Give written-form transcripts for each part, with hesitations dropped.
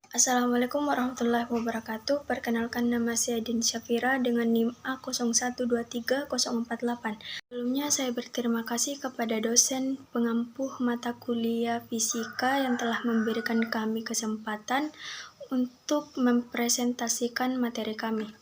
Assalamualaikum warahmatullahi wabarakatuh. Perkenalkan, nama saya Din Syafira dengan NIM A01230448. Sebelumnya saya berterima kasih kepada dosen pengampu mata kuliah fisika yang telah memberikan kami kesempatan untuk mempresentasikan materi kami.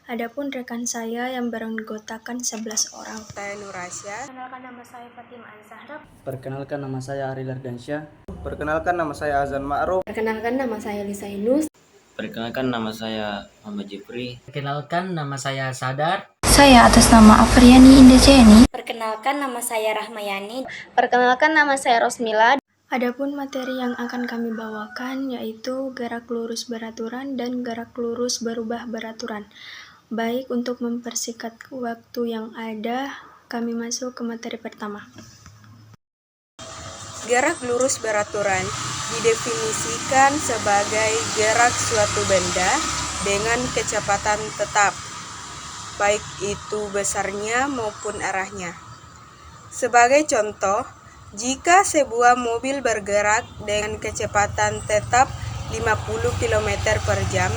Adapun rekan saya yang beranggotakan 11 orang. Saya Nurasya. Perkenalkan, nama saya Fatima An-Zahra. Perkenalkan, nama saya Ari Lardansyah. Perkenalkan, nama saya Azan Ma'ruf. Perkenalkan, nama saya Lisa Inus. Perkenalkan, nama saya Muhammad Jifri. Perkenalkan, nama saya Sadar. Saya atas nama Afriani Indejeni. Perkenalkan, nama saya Rahmayani. Perkenalkan, nama saya Rosmila. Adapun materi yang akan kami bawakan yaitu gerak lurus beraturan dan gerak lurus berubah beraturan. Baik, untuk mempersingkat waktu yang ada, kami masuk ke materi pertama. Gerak lurus beraturan didefinisikan sebagai gerak suatu benda dengan kecepatan tetap, baik itu besarnya maupun arahnya. Sebagai contoh, jika sebuah mobil bergerak dengan kecepatan tetap 50 km per jam,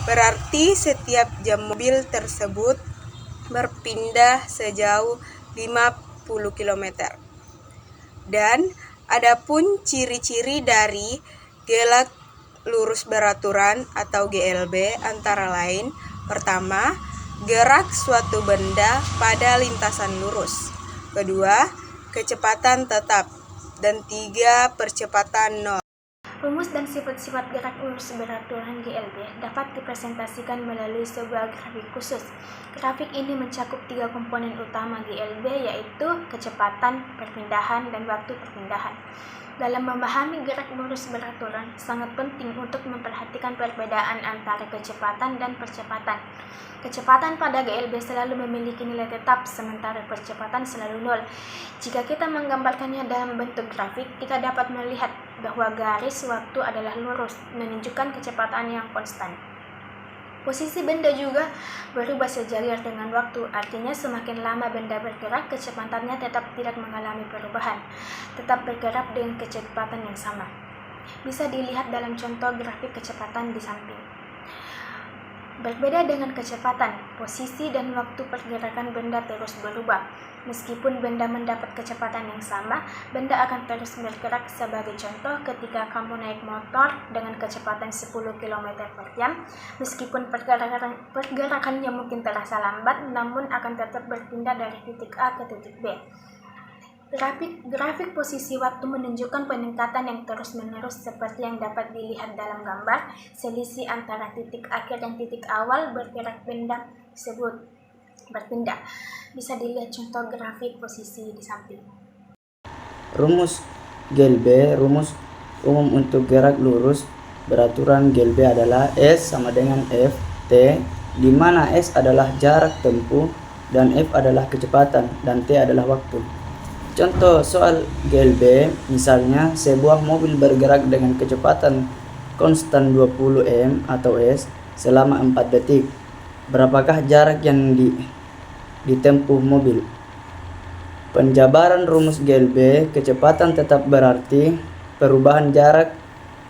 berarti setiap jam mobil tersebut berpindah sejauh 50 km. Dan adapun ciri-ciri dari gerak lurus beraturan atau GLB antara lain: pertama, gerak suatu benda pada lintasan lurus; kedua, kecepatan tetap; dan tiga, percepatan nol. Rumus dan sifat-sifat gerak lurus beraturan GLB dapat dipresentasikan melalui sebuah grafik khusus. Grafik ini mencakup tiga komponen utama GLB, yaitu kecepatan, perpindahan, dan waktu perpindahan. Dalam memahami gerak lurus beraturan, sangat penting untuk memperhatikan perbedaan antara kecepatan dan percepatan. Kecepatan pada GLB selalu memiliki nilai tetap, sementara percepatan selalu nol. Jika kita menggambarkannya dalam bentuk grafik, kita dapat melihat bahwa garis waktu adalah lurus, menunjukkan kecepatan yang konstan. Posisi benda juga berubah sejajar dengan waktu, artinya semakin lama benda bergerak, kecepatannya tetap tidak mengalami perubahan, tetap bergerak dengan kecepatan yang sama. Bisa dilihat dalam contoh grafik kecepatan di samping. Berbeda dengan kecepatan, posisi dan waktu pergerakan benda terus berubah. Meskipun benda mendapat kecepatan yang sama, benda akan terus bergerak. Sebagai contoh, ketika kamu naik motor dengan kecepatan 10 km per jam, meskipun pergerakannya mungkin terasa lambat, namun akan tetap berpindah dari titik A ke titik B. Grafik posisi waktu menunjukkan peningkatan yang terus-menerus seperti yang dapat dilihat dalam gambar. Selisih antara titik akhir dan titik awal bergerak benda tersebut berpindah. Bisa dilihat contoh grafik posisi di samping. Rumus GLB, rumus umum untuk gerak lurus beraturan GLB adalah S sama dengan F T, di mana S adalah jarak tempuh dan F adalah kecepatan dan T adalah waktu. Contoh soal GLB, misalnya sebuah mobil bergerak dengan kecepatan konstan 20 m atau S selama 4 detik. Berapakah jarak yang ditempuh mobil? Penjabaran rumus GLB, kecepatan tetap berarti perubahan jarak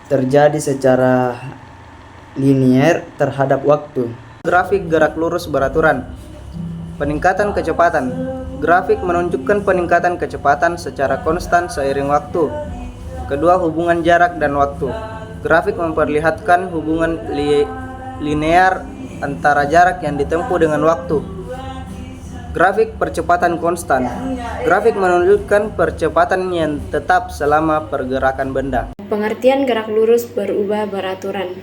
terjadi secara linier terhadap waktu. Grafik gerak lurus beraturan. Peningkatan kecepatan. Grafik menunjukkan peningkatan kecepatan secara konstan seiring waktu. Kedua, hubungan jarak dan waktu. Grafik memperlihatkan hubungan linear antara jarak yang ditempuh dengan waktu. Grafik percepatan konstan. Grafik menunjukkan percepatan yang tetap selama pergerakan benda. Pengertian gerak lurus berubah beraturan.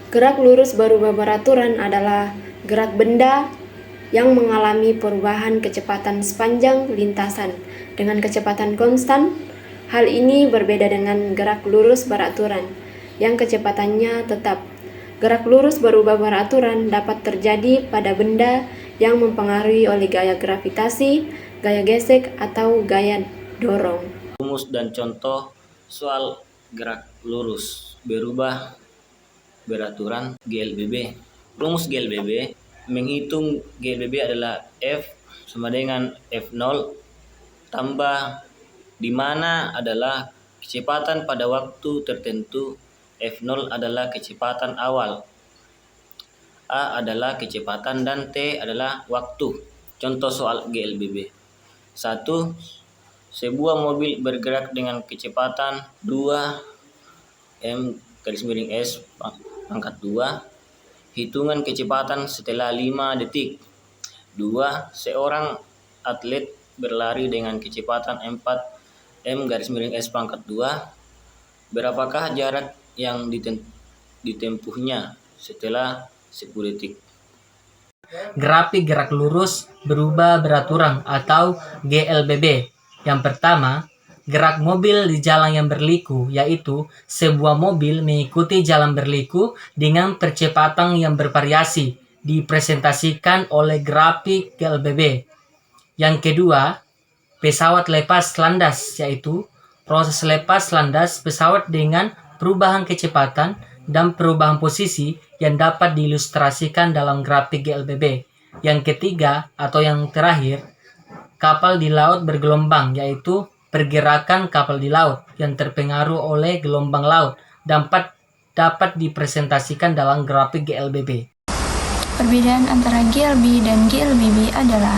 Gerak lurus berubah beraturan adalah gerak benda yang mengalami perubahan kecepatan sepanjang lintasan dengan kecepatan konstan. Hal ini berbeda dengan gerak lurus beraturan yang kecepatannya tetap. Gerak lurus berubah beraturan dapat terjadi pada benda yang mempengaruhi oleh gaya gravitasi, gaya gesek, atau gaya dorong. Rumus dan contoh soal gerak lurus berubah beraturan GLBB. Rumus GLBB menghitung GLBB adalah F sama dengan F0 tambah, di mana adalah Kecepatan pada waktu tertentu F0 adalah kecepatan awal, A adalah kecepatan, dan T adalah waktu. Contoh soal GLBB. 1. Sebuah mobil bergerak dengan kecepatan 2 m/s pangkat 2. Hitungan kecepatan setelah 5 detik. 2. Seorang atlet berlari dengan kecepatan 4 m/s pangkat 2. Berapakah jarak yang ditempuhnya setelah 10 detik? Grafik gerak lurus berubah beraturan atau GLBB. Yang pertama, gerak mobil di jalan yang berliku, yaitu sebuah mobil mengikuti jalan berliku dengan percepatan yang bervariasi, dipresentasikan oleh grafik GLBB. Yang kedua, pesawat lepas landas, yaitu proses lepas landas pesawat dengan perubahan kecepatan dan perubahan posisi yang dapat diilustrasikan dalam grafik GLBB. Yang ketiga atau yang terakhir, kapal di laut bergelombang, yaitu pergerakan kapal di laut yang terpengaruh oleh gelombang laut dapat dipresentasikan dalam grafik GLBB. Perbedaan antara GLB dan GLBB adalah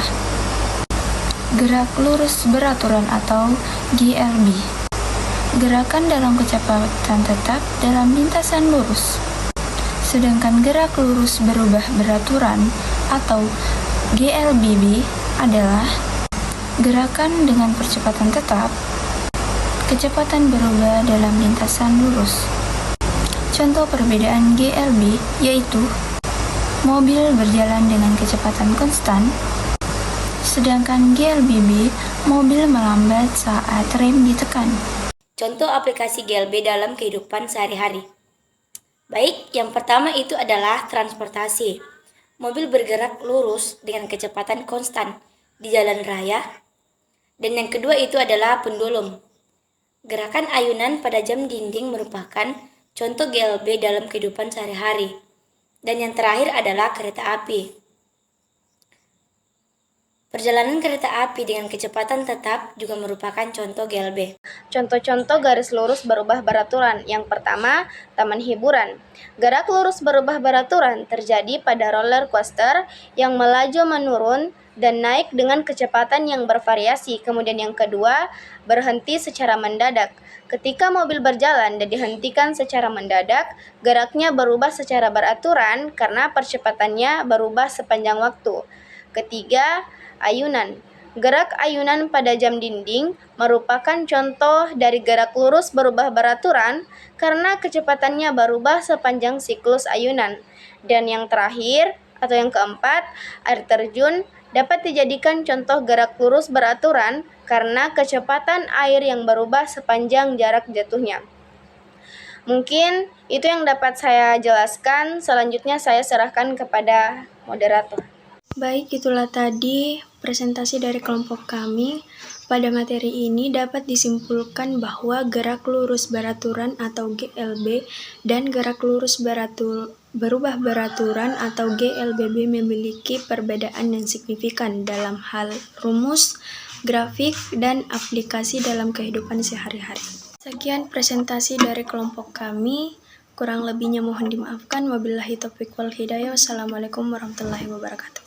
gerak lurus beraturan atau GLB. Gerakan dalam kecepatan tetap dalam lintasan lurus. Sedangkan gerak lurus berubah beraturan atau GLBB adalah gerakan dengan percepatan tetap, kecepatan berubah dalam lintasan lurus. Contoh perbedaan GLB yaitu mobil berjalan dengan kecepatan konstan, sedangkan GLBB mobil melambat saat rem ditekan. Contoh aplikasi GLB dalam kehidupan sehari-hari. Baik, yang pertama itu adalah transportasi. Mobil bergerak lurus dengan kecepatan konstan di jalan raya. Dan yang kedua itu adalah pendulum. Gerakan ayunan pada jam dinding merupakan contoh GLB dalam kehidupan sehari-hari. Dan yang terakhir adalah kereta api. Perjalanan kereta api dengan kecepatan tetap juga merupakan contoh GLB. Contoh-contoh garis lurus berubah beraturan. Yang pertama, taman hiburan. Gerak lurus berubah beraturan terjadi pada roller coaster yang melaju menurun dan naik dengan kecepatan yang bervariasi. Kemudian yang kedua, berhenti secara mendadak. Ketika mobil berjalan dan dihentikan secara mendadak, geraknya berubah secara beraturan karena percepatannya berubah sepanjang waktu. Ketiga, ayunan. Gerak ayunan pada jam dinding merupakan contoh dari gerak lurus berubah beraturan karena kecepatannya berubah sepanjang siklus ayunan. Dan yang terakhir atau yang keempat, air terjun dapat dijadikan contoh gerak lurus beraturan karena kecepatan air yang berubah sepanjang jarak jatuhnya. Mungkin itu yang dapat saya jelaskan. Selanjutnya saya serahkan kepada moderator. Baik, itulah tadi presentasi dari kelompok kami. Pada materi ini dapat disimpulkan bahwa gerak lurus beraturan atau GLB dan gerak lurus berubah beraturan atau GLBB memiliki perbedaan yang signifikan dalam hal rumus, grafik, dan aplikasi dalam kehidupan sehari-hari. Sekian presentasi dari kelompok kami. Kurang lebihnya mohon dimaafkan. Wabillahi taufiq wal hidayah. Wassalamualaikum warahmatullahi wabarakatuh.